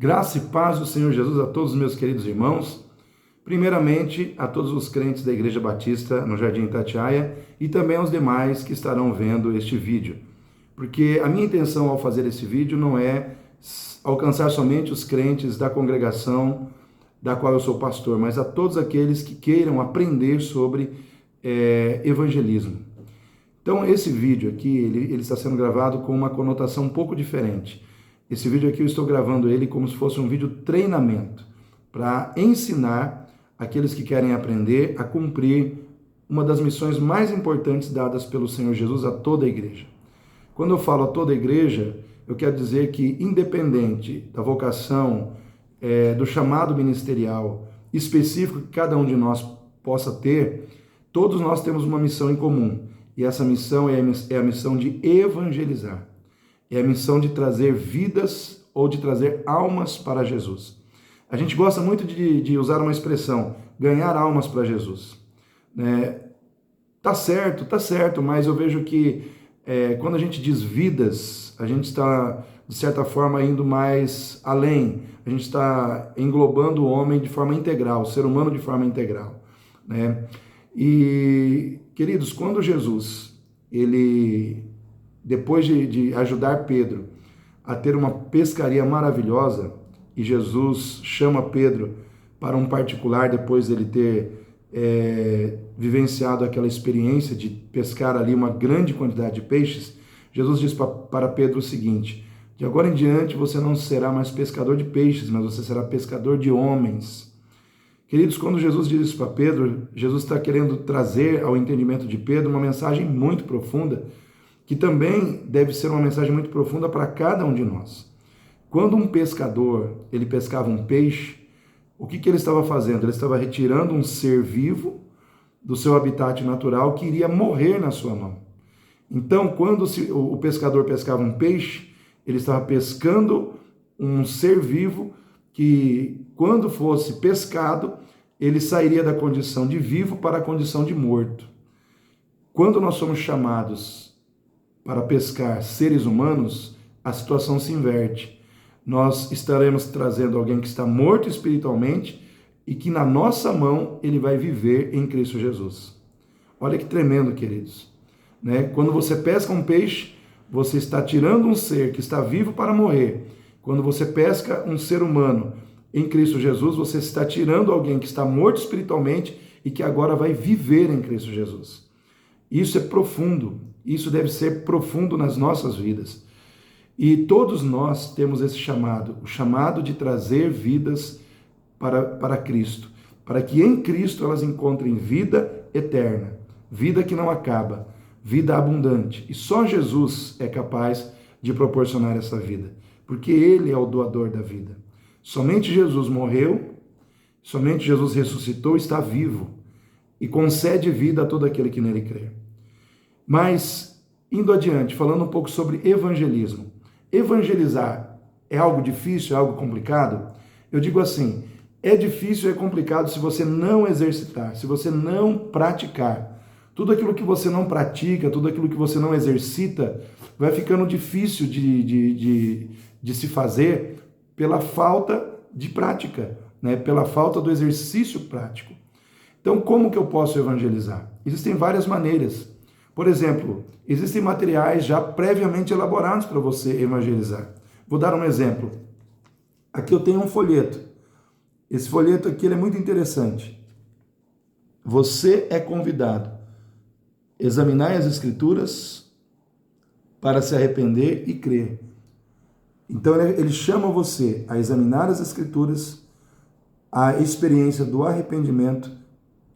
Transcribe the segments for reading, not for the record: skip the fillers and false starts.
Graça e paz do Senhor Jesus a todos os meus queridos irmãos. Primeiramente, a todos os crentes da Igreja Batista no Jardim Itatiaia e também aos demais que estarão vendo este vídeo. Porque a minha intenção ao fazer esse vídeo não é alcançar somente os crentes da congregação da qual eu sou pastor, mas a todos aqueles que queiram aprender sobre evangelismo. Então, esse vídeo aqui, ele está sendo gravado com uma conotação um pouco diferente. Esse vídeo aqui eu estou gravando ele como se fosse um vídeo treinamento, para ensinar aqueles que querem aprender a cumprir uma das missões mais importantes dadas pelo Senhor Jesus a toda a igreja. Quando eu falo a toda a igreja, eu quero dizer que independente da vocação, do chamado ministerial específico que cada um de nós possa ter, todos nós temos uma missão em comum. E essa missão é a missão de evangelizar. É a missão de trazer vidas ou de trazer almas para Jesus. A gente gosta muito de usar uma expressão, ganhar almas para Jesus. Tá certo, mas eu vejo que quando a gente diz vidas, a gente está, de certa forma, indo mais além. A gente está englobando o homem de forma integral, o ser humano de forma integral. E, queridos, quando Jesus, depois de ajudar Pedro a ter uma pescaria maravilhosa, e Jesus chama Pedro para um particular, depois dele ter vivenciado aquela experiência de pescar ali uma grande quantidade de peixes, Jesus diz para Pedro o seguinte: de agora em diante você não será mais pescador de peixes, mas você será pescador de homens. Queridos, quando Jesus diz isso para Pedro, Jesus está querendo trazer ao entendimento de Pedro uma mensagem muito profunda, que também deve ser uma mensagem muito profunda para cada um de nós. Quando um pescador, ele pescava um peixe, o que ele estava fazendo? Ele estava retirando um ser vivo do seu habitat natural que iria morrer na sua mão. Então, quando o pescador pescava um peixe, ele estava pescando um ser vivo que, quando fosse pescado, ele sairia da condição de vivo para a condição de morto. Quando nós somos chamados para pescar seres humanos, a situação se inverte. Nós estaremos trazendo alguém que está morto espiritualmente e que na nossa mão ele vai viver em Cristo Jesus. Olha que tremendo, queridos. Quando você pesca um peixe, você está tirando um ser que está vivo para morrer. Quando você pesca um ser humano em Cristo Jesus, você está tirando alguém que está morto espiritualmente e que agora vai viver em Cristo Jesus. Isso é profundo. Isso deve ser profundo nas nossas vidas. E todos nós temos esse chamado, o chamado de trazer vidas para Cristo, para que em Cristo elas encontrem vida eterna, vida que não acaba, vida abundante. E só Jesus é capaz de proporcionar essa vida, porque Ele é o doador da vida. Somente Jesus morreu, somente Jesus ressuscitou, está vivo e concede vida a todo aquele que nele crê. Mas, indo adiante, falando um pouco sobre evangelismo. Evangelizar é algo difícil, é algo complicado? Eu digo assim, é difícil e é complicado se você não exercitar, se você não praticar. Tudo aquilo que você não pratica, tudo aquilo que você não exercita, vai ficando difícil de se fazer pela falta de prática, pela falta do exercício prático. Então, como que eu posso evangelizar? Existem várias maneiras. Por exemplo, existem materiais já previamente elaborados para você evangelizar. Vou dar um exemplo. Aqui eu tenho um folheto. Esse folheto aqui ele é muito interessante. Você é convidado a examinar as Escrituras para se arrepender e crer. Então ele chama você a examinar as Escrituras, a experiência do arrependimento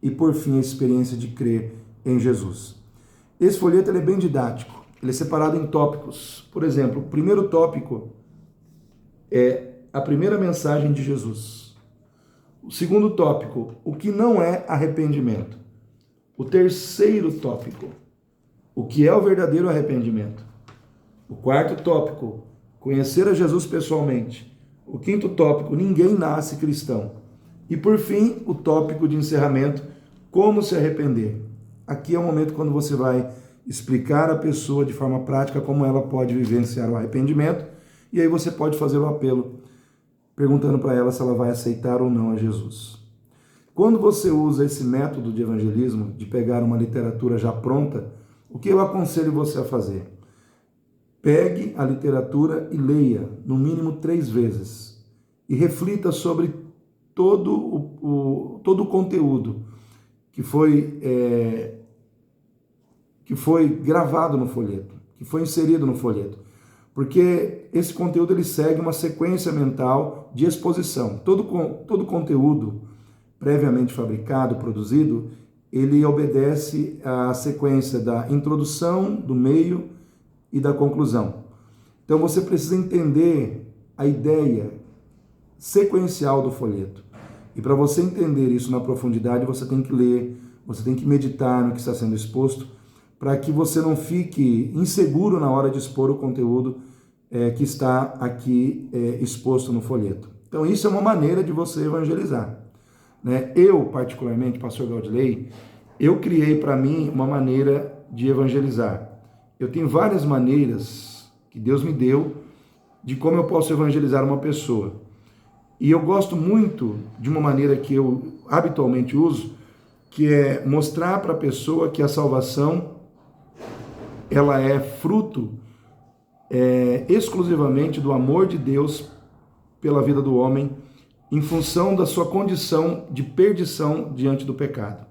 e, por fim, a experiência de crer em Jesus. Esse folheto ele é bem didático, ele é separado em tópicos. Por exemplo, o primeiro tópico é a primeira mensagem de Jesus. O segundo tópico, o que não é arrependimento. O terceiro tópico, o que é o verdadeiro arrependimento. O quarto tópico, conhecer a Jesus pessoalmente. O quinto tópico, ninguém nasce cristão. E por fim, o tópico de encerramento, como se arrepender. Aqui é o momento quando você vai explicar à pessoa de forma prática como ela pode vivenciar o arrependimento, e aí você pode fazer o apelo perguntando para ela se ela vai aceitar ou não a Jesus. Quando você usa esse método de evangelismo, de pegar uma literatura já pronta, o que eu aconselho você a fazer? Pegue a literatura e leia, no mínimo 3 vezes, e reflita sobre todo o conteúdo que foi gravado no folheto, que foi inserido no folheto. Porque esse conteúdo ele segue uma sequência mental de exposição. Todo conteúdo previamente fabricado, produzido, ele obedece à sequência da introdução, do meio e da conclusão. Então você precisa entender a ideia sequencial do folheto. E para você entender isso na profundidade, você tem que ler, você tem que meditar no que está sendo exposto, para que você não fique inseguro na hora de expor o conteúdo que está aqui exposto no folheto. Então isso é uma maneira de você evangelizar. Eu, particularmente, pastor Gaudilei, eu criei para mim uma maneira de evangelizar. Eu tenho várias maneiras que Deus me deu de como eu posso evangelizar uma pessoa. E eu gosto muito de uma maneira que eu habitualmente uso, que é mostrar para a pessoa que a salvação ela é fruto exclusivamente do amor de Deus pela vida do homem, em função da sua condição de perdição diante do pecado.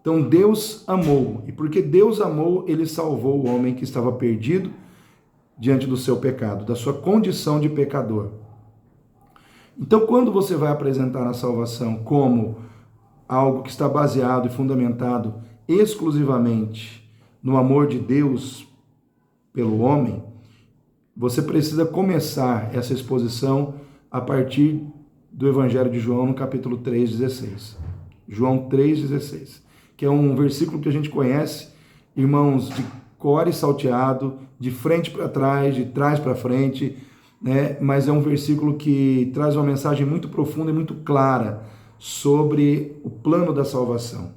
Então Deus amou, e porque Deus amou, ele salvou o homem que estava perdido diante do seu pecado, da sua condição de pecador. Então, quando você vai apresentar a salvação como algo que está baseado e fundamentado exclusivamente no amor de Deus pelo homem, você precisa começar essa exposição a partir do Evangelho de João, no capítulo 3,16. João 3,16, que é um versículo que a gente conhece, irmãos, de cor e salteado, de frente para trás, de trás para frente, mas é um versículo que traz uma mensagem muito profunda e muito clara sobre o plano da salvação.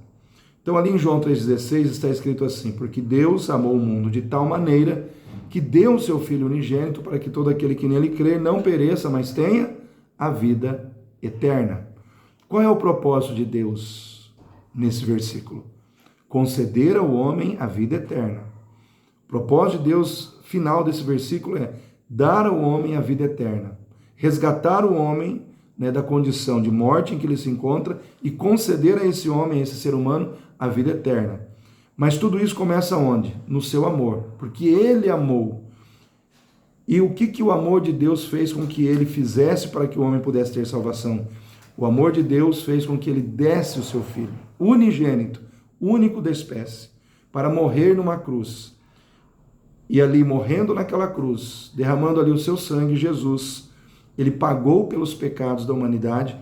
Então, ali em João 3,16 está escrito assim: porque Deus amou o mundo de tal maneira que deu o seu Filho unigênito para que todo aquele que nele crer não pereça, mas tenha a vida eterna. Qual é o propósito de Deus nesse versículo? Conceder ao homem a vida eterna. O propósito de Deus final desse versículo é dar ao homem a vida eterna, resgatar o homem da condição de morte em que ele se encontra e conceder a esse homem, a esse ser humano, a vida eterna. Mas tudo isso começa onde? No seu amor, porque ele amou. E o que o amor de Deus fez com que ele fizesse para que o homem pudesse ter salvação? O amor de Deus fez com que ele desse o seu Filho, unigênito, único da espécie, para morrer numa cruz. E ali, morrendo naquela cruz, derramando ali o seu sangue, Jesus, ele pagou pelos pecados da humanidade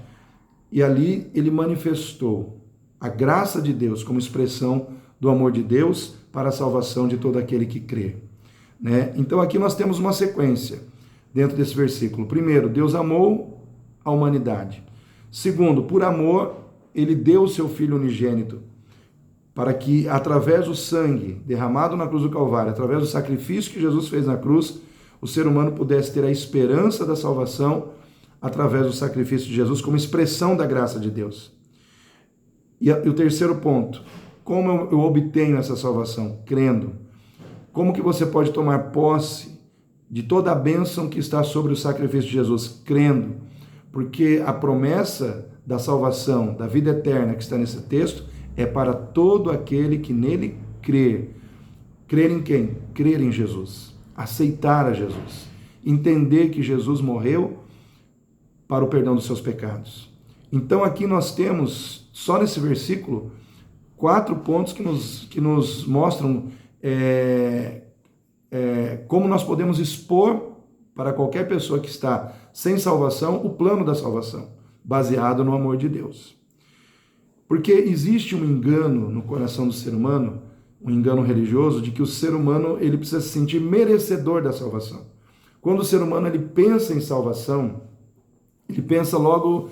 e ali ele manifestou a graça de Deus como expressão do amor de Deus para a salvação de todo aquele que crê. Então aqui nós temos uma sequência dentro desse versículo. Primeiro, Deus amou a humanidade. Segundo, por amor, ele deu o seu Filho unigênito para que, através do sangue derramado na cruz do Calvário, através do sacrifício que Jesus fez na cruz, o ser humano pudesse ter a esperança da salvação através do sacrifício de Jesus como expressão da graça de Deus. E o terceiro ponto: como eu obtenho essa salvação? Crendo. Como que você pode tomar posse de toda a bênção que está sobre o sacrifício de Jesus? Crendo. Porque a promessa da salvação, da vida eterna que está nesse texto, é para todo aquele que nele crer. Crer em quem? Crer em Jesus. Aceitar a Jesus. Entender que Jesus morreu para o perdão dos seus pecados. Então aqui nós temos, só nesse versículo, 4 pontos que nos mostram como nós podemos expor para qualquer pessoa que está sem salvação o plano da salvação, baseado no amor de Deus. Porque existe um engano no coração do ser humano, um engano religioso, de que o ser humano ele precisa se sentir merecedor da salvação. Quando o ser humano ele pensa em salvação, ele pensa logo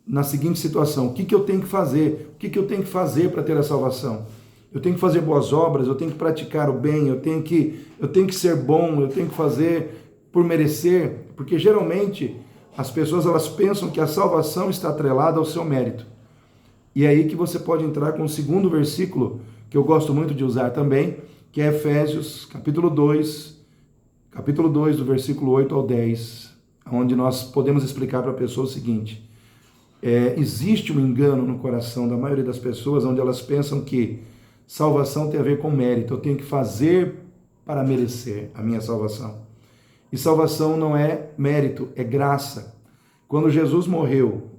na seguinte situação: o que eu tenho que fazer? O que eu tenho que fazer para ter a salvação? Eu tenho que fazer boas obras, eu tenho que praticar o bem, eu tenho que ser bom, eu tenho que fazer por merecer, porque geralmente as pessoas elas pensam que a salvação está atrelada ao seu mérito. E é aí que você pode entrar com o segundo versículo, que eu gosto muito de usar também, que é Efésios, capítulo 2, do versículo 8 ao 10, onde nós podemos explicar para a pessoa o seguinte: existe um engano no coração da maioria das pessoas, onde elas pensam que salvação tem a ver com mérito, eu tenho que fazer para merecer a minha salvação. E salvação não é mérito, é graça. Quando Jesus morreu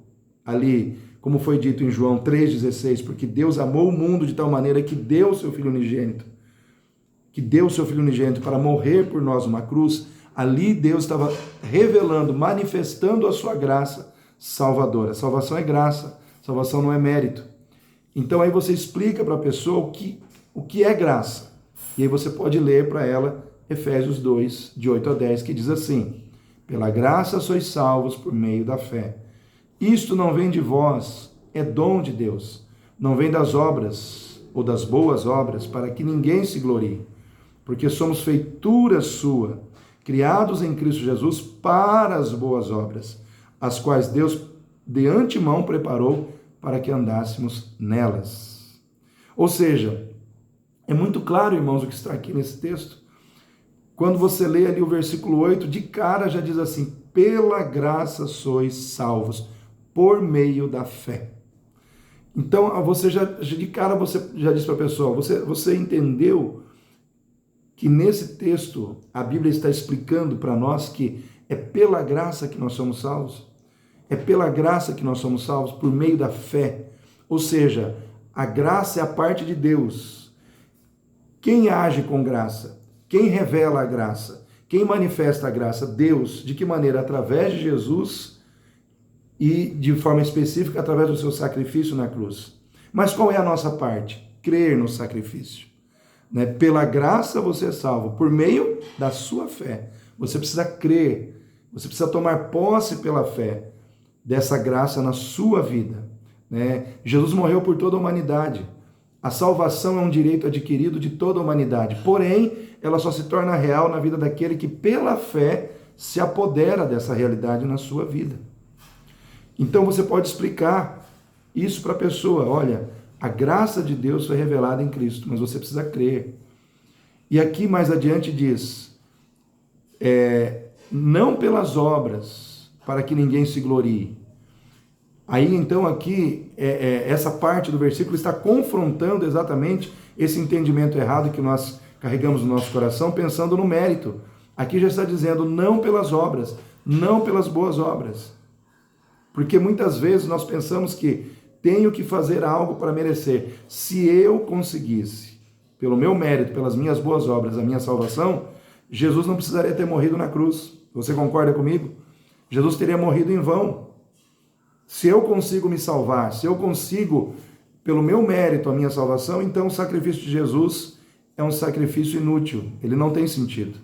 ali, como foi dito em João 3,16, porque Deus amou o mundo de tal maneira que deu o seu Filho unigênito, para morrer por nós numa cruz, ali Deus estava revelando, manifestando a sua graça salvadora. Salvação é graça, salvação não é mérito. Então aí você explica para a pessoa o que é graça. E aí você pode ler para ela Efésios 2, de 8 a 10, que diz assim: pela graça sois salvos por meio da fé. Isto não vem de vós, é dom de Deus. Não vem das obras ou das boas obras, para que ninguém se glorie. Porque somos feitura sua, criados em Cristo Jesus para as boas obras, as quais Deus de antemão preparou para que andássemos nelas. Ou seja, é muito claro, irmãos, o que está aqui nesse texto. Quando você lê ali o versículo 8, de cara já diz assim: pela graça sois salvos, por meio da fé. Então, você de cara você já diz para a pessoa, você entendeu que nesse texto a Bíblia está explicando para nós que é pela graça que nós somos salvos? É pela graça que nós somos salvos, por meio da fé. Ou seja, a graça é a parte de Deus. Quem age com graça? Quem revela a graça? Quem manifesta a graça? Deus. De que maneira? Através de Jesus e, de forma específica, através do seu sacrifício na cruz. Mas qual é a nossa parte? Crer no sacrifício. Né? Pela graça você é salvo, por meio da sua fé. Você precisa crer, você precisa tomar posse pela fé dessa graça na sua vida. Né? Jesus morreu por toda a humanidade. A salvação é um direito adquirido de toda a humanidade. Porém, ela só se torna real na vida daquele que, pela fé, se apodera dessa realidade na sua vida. Então, você pode explicar isso para a pessoa. Olha, a graça de Deus foi revelada em Cristo, mas você precisa crer. E aqui, mais adiante, diz: não pelas obras, para que ninguém se glorie. Aí, então, aqui, essa parte do versículo está confrontando exatamente esse entendimento errado que nós carregamos no nosso coração, pensando no mérito. Aqui já está dizendo, não pelas obras, não pelas boas obras. Porque muitas vezes nós pensamos que tenho que fazer algo para merecer. Se eu conseguisse, pelo meu mérito, pelas minhas boas obras, a minha salvação, Jesus não precisaria ter morrido na cruz. Você concorda comigo? Jesus teria morrido em vão. Se eu consigo me salvar, se eu consigo, pelo meu mérito, a minha salvação, então o sacrifício de Jesus é um sacrifício inútil, ele não tem sentido.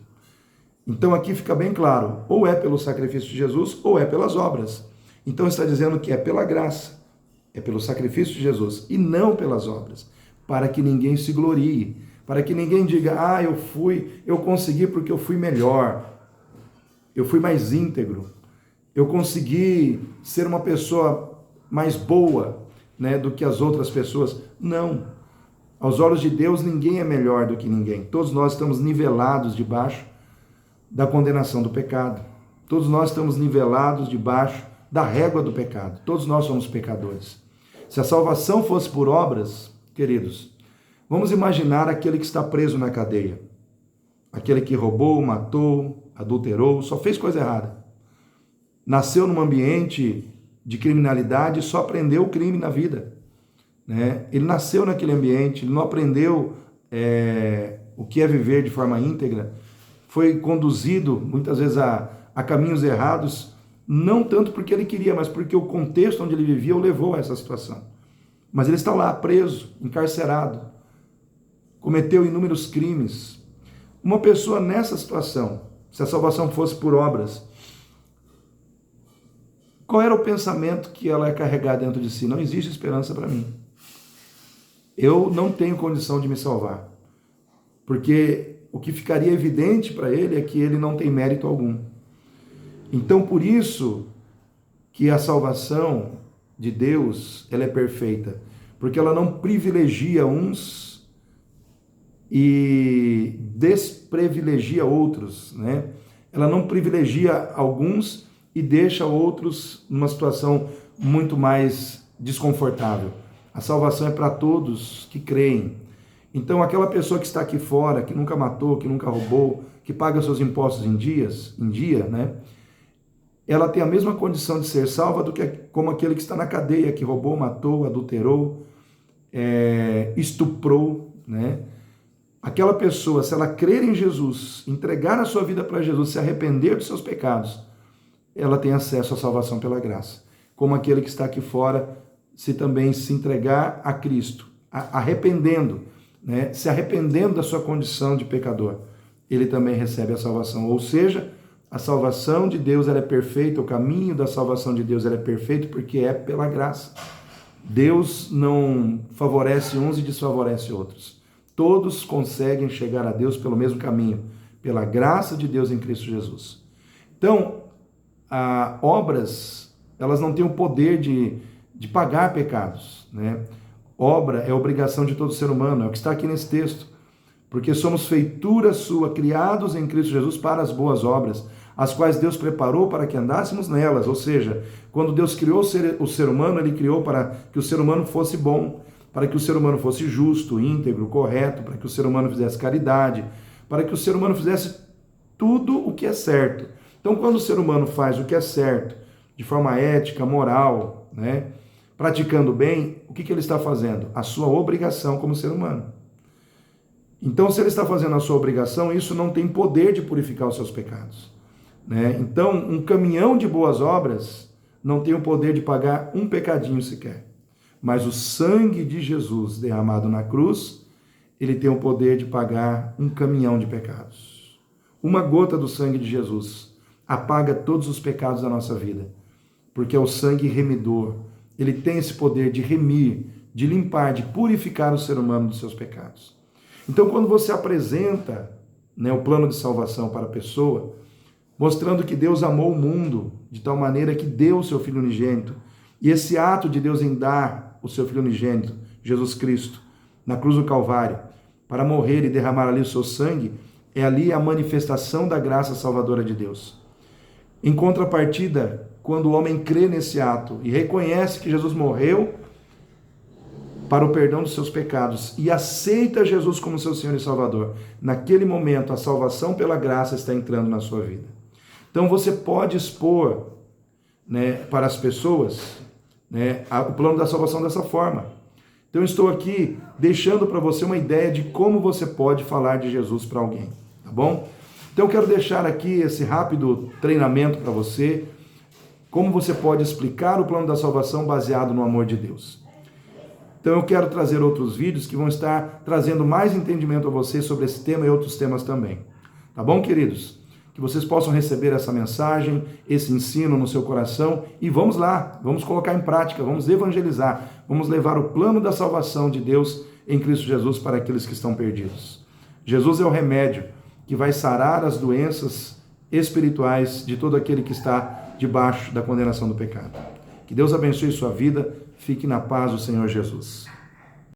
Então aqui fica bem claro, ou é pelo sacrifício de Jesus, ou é pelas obras. Então está dizendo que é pela graça, é pelo sacrifício de Jesus, e não pelas obras, para que ninguém se glorie, para que ninguém diga, eu consegui porque eu fui melhor, eu fui mais íntegro, eu consegui ser uma pessoa mais boa, né, do que as outras pessoas. Não. Aos olhos de Deus, ninguém é melhor do que ninguém. Todos nós estamos nivelados debaixo da condenação do pecado. Todos nós estamos nivelados debaixo da régua do pecado. Todos nós somos pecadores. Se a salvação fosse por obras, queridos, vamos imaginar aquele que está preso na cadeia. Aquele que roubou, matou, adulterou, só fez coisa errada. Nasceu num ambiente de criminalidade e só aprendeu o crime na vida. Né? Ele nasceu naquele ambiente, ele não aprendeu o que é viver de forma íntegra, foi conduzido muitas vezes a caminhos errados, não tanto porque ele queria, mas porque o contexto onde ele vivia o levou a essa situação. Mas ele está lá preso, encarcerado, cometeu inúmeros crimes. Uma pessoa nessa situação, se a salvação fosse por obras, qual era o pensamento que ela ia carregar dentro de si? Não existe esperança para mim. Eu não tenho condição de me salvar. Porque o que ficaria evidente para ele é que ele não tem mérito algum. Então, por isso, que a salvação de Deus, ela é perfeita, porque ela não privilegia uns e desprivilegia outros, né? Ela não privilegia alguns e deixa outros numa situação muito mais desconfortável. A salvação é para todos que creem. Então, aquela pessoa que está aqui fora, que nunca matou, que nunca roubou, que paga seus impostos em dia, né? Ela tem a mesma condição de ser salva do que como aquele que está na cadeia, que roubou, matou, adulterou, estuprou, né? Aquela pessoa, se ela crer em Jesus, entregar a sua vida para Jesus, se arrepender dos seus pecados, ela tem acesso à salvação pela graça. Como aquele que está aqui fora, se também se entregar a Cristo, arrependendo, né? Se arrependendo da sua condição de pecador, ele também recebe a salvação. Ou seja, a salvação de Deus ela é perfeita, o caminho da salvação de Deus ela é perfeito porque é pela graça. Deus não favorece uns e desfavorece outros. Todos conseguem chegar a Deus pelo mesmo caminho, pela graça de Deus em Cristo Jesus. Então, obras, elas não têm o poder de pagar pecados, né? Obra é obrigação de todo ser humano, é o que está aqui nesse texto. Porque somos feitura sua, criados em Cristo Jesus para as boas obras, as quais Deus preparou para que andássemos nelas. Ou seja, quando Deus criou o ser humano, Ele criou para que o ser humano fosse bom, para que o ser humano fosse justo, íntegro, correto, para que o ser humano fizesse caridade, para que o ser humano fizesse tudo o que é certo. Então, quando o ser humano faz o que é certo, de forma ética, moral, né, praticando bem, o que ele está fazendo? A sua obrigação como ser humano. Então, se ele está fazendo a sua obrigação, isso não tem poder de purificar os seus pecados, né? Então, um caminhão de boas obras não tem o poder de pagar um pecadinho sequer. Mas o sangue de Jesus derramado na cruz, ele tem o poder de pagar um caminhão de pecados. Uma gota do sangue de Jesus apaga todos os pecados da nossa vida, porque é o sangue remidor. Ele tem esse poder de remir, de limpar, de purificar o ser humano dos seus pecados. Então, quando você apresenta, né, o plano de salvação para a pessoa, mostrando que Deus amou o mundo de tal maneira que deu o seu Filho unigênito, e esse ato de Deus em dar o seu Filho unigênito, Jesus Cristo, na cruz do Calvário, para morrer e derramar ali o seu sangue, é ali a manifestação da graça salvadora de Deus. Em contrapartida, quando o homem crê nesse ato e reconhece que Jesus morreu para o perdão dos seus pecados e aceita Jesus como seu Senhor e Salvador, naquele momento a salvação pela graça está entrando na sua vida. Então você pode expor, né, para as pessoas, né, o plano da salvação dessa forma. Então eu estou aqui deixando para você uma ideia de como você pode falar de Jesus para alguém, tá bom? Então eu quero deixar aqui esse rápido treinamento para você, como você pode explicar o plano da salvação baseado no amor de Deus. Então eu quero trazer outros vídeos que vão estar trazendo mais entendimento a você sobre esse tema e outros temas também. Tá bom, queridos? Que vocês possam receber essa mensagem, esse ensino no seu coração e vamos lá, vamos colocar em prática, vamos evangelizar, vamos levar o plano da salvação de Deus em Cristo Jesus para aqueles que estão perdidos. Jesus é o remédio que vai sarar as doenças espirituais de todo aquele que está debaixo da condenação do pecado. Que Deus abençoe sua vida. Fique na paz do Senhor Jesus.